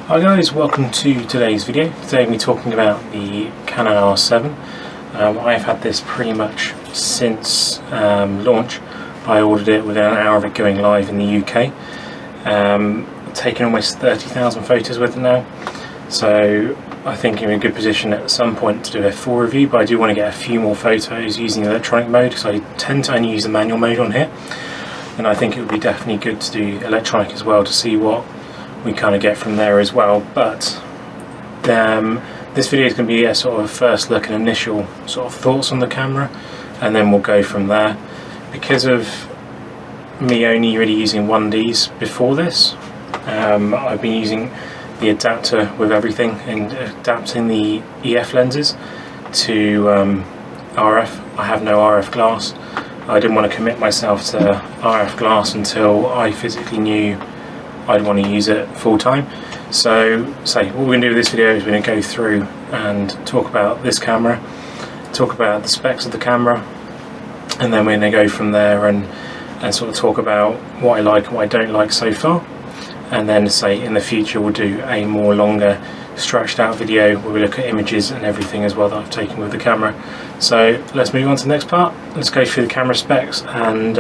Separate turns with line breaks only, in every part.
Hi guys, welcome to today's video. Today we're talking about the Canon R7. I've had this pretty much since launch. I ordered it within an hour of it going live in the UK. I've taken almost 30,000 photos with it now, so I think I'm in a good position at some point to do a full review, but I do want to get a few more photos using the electronic mode because I tend to only use the manual mode on here, and I think it would be definitely good to do electronic as well to see what we kind of get from there as well. But this video is going to be a sort of first look and initial sort of thoughts on the camera, and then we'll go from there. Because of me only really using 1Ds before this, I've been using the adapter with everything and adapting the EF lenses to RF. I have no RF glass. I didn't want to commit myself to RF glass until I physically knew I'd want to use it full time. So what we're going to do with this video is we're going to go through and talk about this camera, talk about the specs of the camera, and then we're going to go from there and sort of talk about what I like and what I don't like so far. And then in the future we'll do a more longer stretched out video where we look at images and everything as well that I've taken with the camera. So let's move on to the next part. Let's go through the camera specs and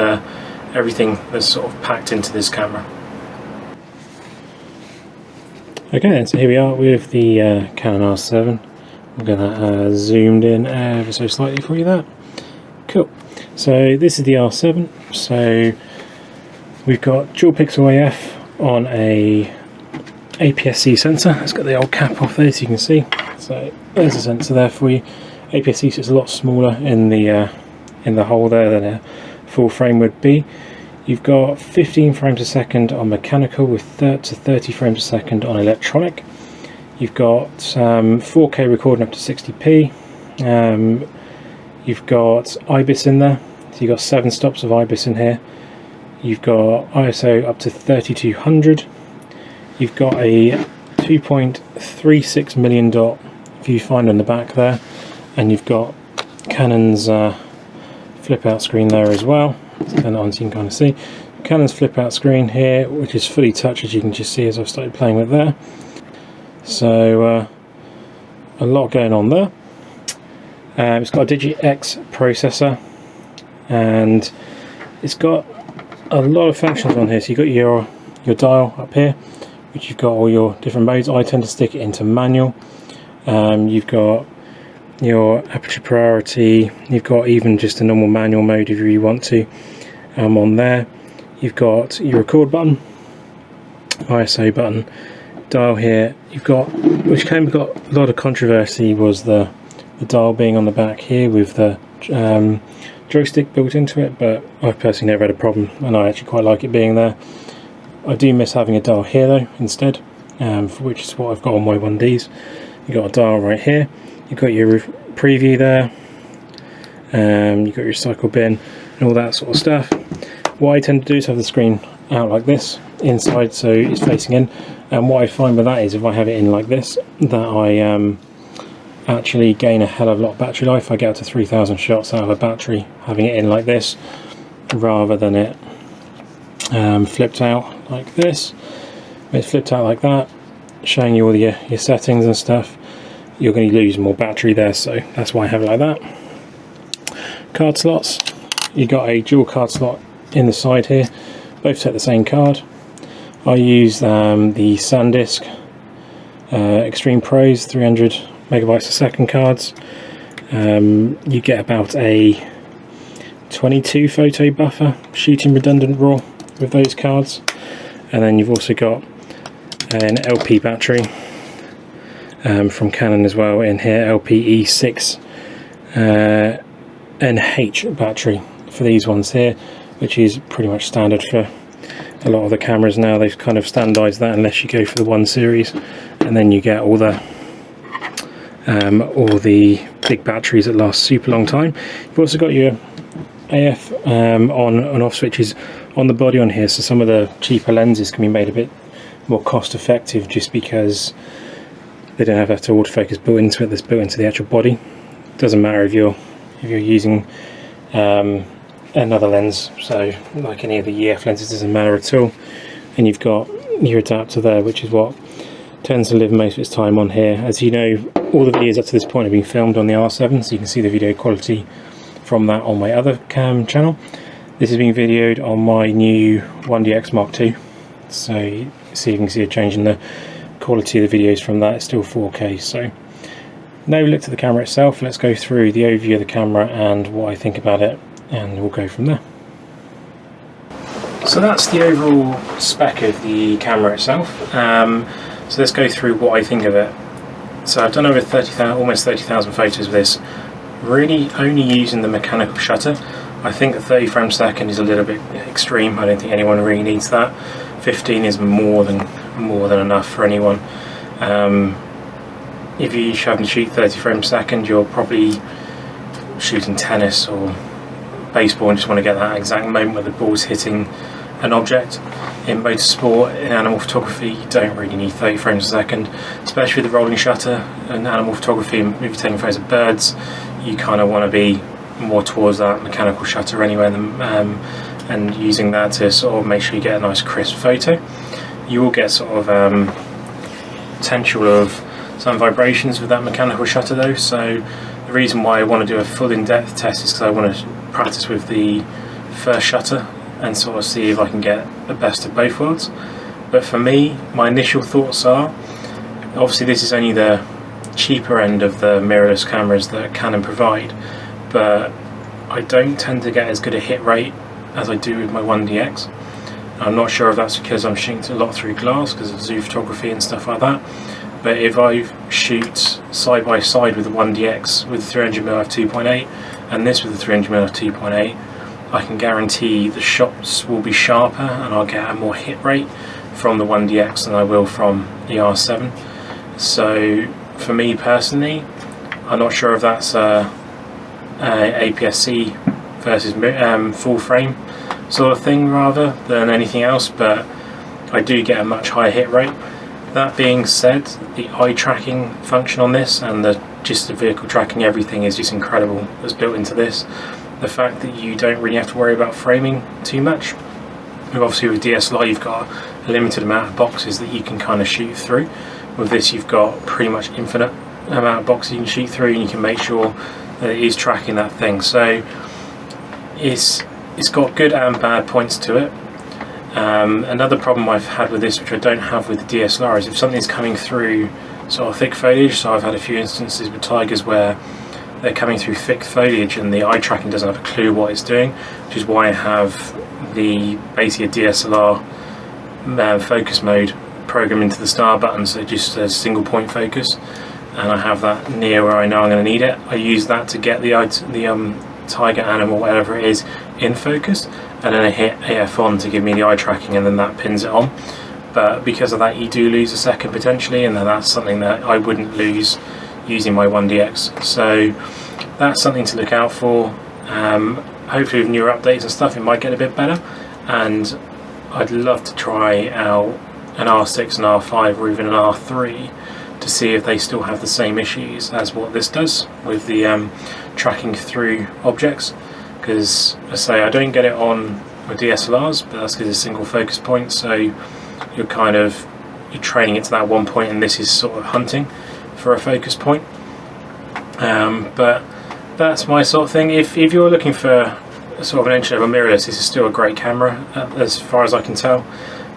everything that's sort of packed into this camera. Okay, so here we are with the Canon R7. I'll get that zoomed in ever so slightly for you there. Cool. So this is the R7. So we've got dual pixel AF on a APS-C sensor. It's got the old cap off there so you can see. So there's a sensor there for you. APS-C is a lot smaller in the hole there than a full frame would be. You've got 15 frames a second on mechanical with 30 frames a second on electronic. You've got 4K recording up to 60p. You've got IBIS in there, so you've got 7 stops of IBIS in here. You've got ISO up to 3200. You've got a 2.36 million dot viewfinder in the back there, and you've got Canon's flip out screen there as well. Turn it on so you can kind of see. Canon's flip out screen here, which is fully touch, as you can just see as I've started playing with there. So a lot going on there. It's got a Digi-X processor, and it's got a lot of functions on here. So you've got your dial up here, which you've got all your different modes. I tend to stick it into manual. You've got your aperture priority, you've got even just a normal manual mode if you really want to on there. You've got your record button, ISO button, dial here. You've got, which came got a lot of controversy, was the dial being on the back here with the joystick built into it, but I've personally never had a problem and I actually quite like it being there. I do miss having a dial here though instead, which is what I've got on my 1Ds. You've got a dial right here. You've got your preview there, you've got your cycle bin and all that sort of stuff. What I tend to do is have the screen out like this inside, so it's facing in, and what I find with that is if I have it in like this, that I actually gain a hell of a lot of battery life. I get up to 3,000 shots out of a battery having it in like this rather than it flipped out like this. When it's flipped out like that, showing you all your settings and stuff, you're going to lose more battery there, so that's why I have it like that. Card slots, you got a dual card slot in the side here, both take the same card. I use the SanDisk Extreme Pros 300 megabytes a second cards. You get about a 22 photo buffer shooting redundant RAW with those cards, and then you've also got an LP battery from Canon as well in here, LPE6 NH battery for these ones here, which is pretty much standard for a lot of the cameras now. They've kind of standardized that unless you go for the 1 series, and then you get all the big batteries that last super long time. You've also got your AF on and off switches on the body on here, so some of the cheaper lenses can be made a bit more cost effective just because they don't have that autofocus built into it. That's built into the actual body. Doesn't matter if you're using another lens, so like any of the EF lenses, doesn't matter at all. And you've got your adapter there, which is what tends to live most of its time on here. As you know, all the videos up to this point have been filmed on the R7, so you can see the video quality from that on my other cam channel. This has been videoed on my new 1DX Mark II, so you can see a change in the quality of the videos from that. It's still 4K. So now we looked at the camera itself, let's go through the overview of the camera and what I think about it, and we'll go from there. So that's the overall spec of the camera itself. So let's go through what I think of it. So I've done over almost 30,000 photos with this, really only using the mechanical shutter. I think 30 frames per second is a little bit extreme. I don't think anyone really needs that. 15 is more than enough for anyone. If you're having to shoot 30 frames per second, you're probably shooting tennis or baseball and just want to get that exact moment where the ball's hitting an object. In motorsport, in animal photography, you don't really need 30 frames per second, especially with the rolling shutter. In animal photography, if you're taking photos of birds, you kind of want to be more towards that mechanical shutter anyway, and using that to sort of make sure you get a nice crisp photo. You will get sort of potential of some vibrations with that mechanical shutter though, so the reason why I want to do a full in-depth test is because I want to practice with the first shutter and sort of see if I can get the best of both worlds. But for me, my initial thoughts are, obviously this is only the cheaper end of the mirrorless cameras that Canon provide, but I don't tend to get as good a hit rate as I do with my 1DX. I'm not sure if that's because I'm shooting a lot through glass because of zoom photography and stuff like that, but if I shoot side by side with the 1DX with 300mm f2.8 and this with the 300mm f2.8, I can guarantee the shots will be sharper and I'll get a more hit rate from the 1DX than I will from the R7. So for me personally, I'm not sure if that's APS-C versus full frame sort of thing rather than anything else, but I do get a much higher hit rate. That being said, the eye tracking function on this and the vehicle tracking, everything is just incredible that's built into this. The fact that you don't really have to worry about framing too much. Obviously with DSLR you've got a limited amount of boxes that you can kind of shoot through. With this you've got pretty much infinite amount of boxes you can shoot through, and you can make sure that it is tracking that thing. So it's got good and bad points to it. Another problem I've had with this, which I don't have with the DSLR, is if something's coming through sort of thick foliage. So I've had a few instances with Tigers where they're coming through thick foliage and the eye tracking doesn't have a clue what it's doing, which is why I have basically a DSLR focus mode programmed into the star button, so just a single point focus, and I have that near where I know I'm going to need it. I use that to get the tiger, animal, whatever it is, in focus, and then I hit AF on to give me the eye tracking, and then that pins it on. But because of that you do lose a second potentially, and then that's something that I wouldn't lose using my 1DX. So that's something to look out for. Hopefully with newer updates and stuff it might get a bit better, and I'd love to try out an R6, an R5 or even an R3 to see if they still have the same issues as what this does with the tracking through objects, because I say I don't get it on my DSLRs, but that's because it's a single focus point, so you're training it to that one point, and this is sort of hunting for a focus point. But that's my sort of thing. If you're looking for sort of an entry-level mirrorless, this is still a great camera as far as I can tell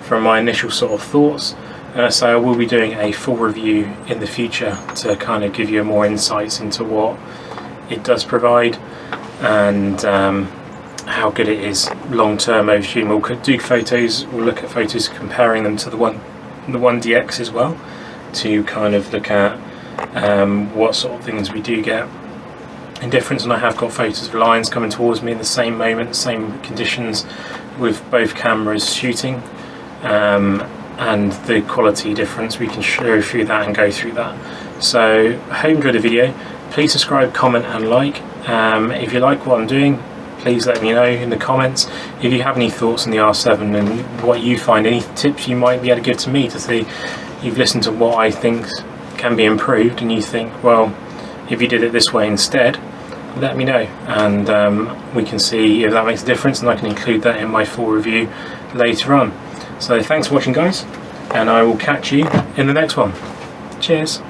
from my initial sort of thoughts. So I will be doing a full review in the future to kind of give you more insights into what it does provide and how good it is long term over shooting. We'll do photos, we'll look at photos comparing them to the 1DX as well, to kind of look at what sort of things we do get in difference. And I have got photos of lions coming towards me in the same moment, same conditions with both cameras shooting, and the quality difference. We can show through that and go through that. So I hope you enjoyed the video. Please subscribe, comment and like. If you like what I'm doing, please let me know in the comments. If you have any thoughts on the R7 and what you find, any tips you might be able to give to me to see you've listened to what I think can be improved and you think, well, if you did it this way instead, let me know, and we can see if that makes a difference, and I can include that in my full review later on. So thanks for watching, guys, and I will catch you in the next one. Cheers.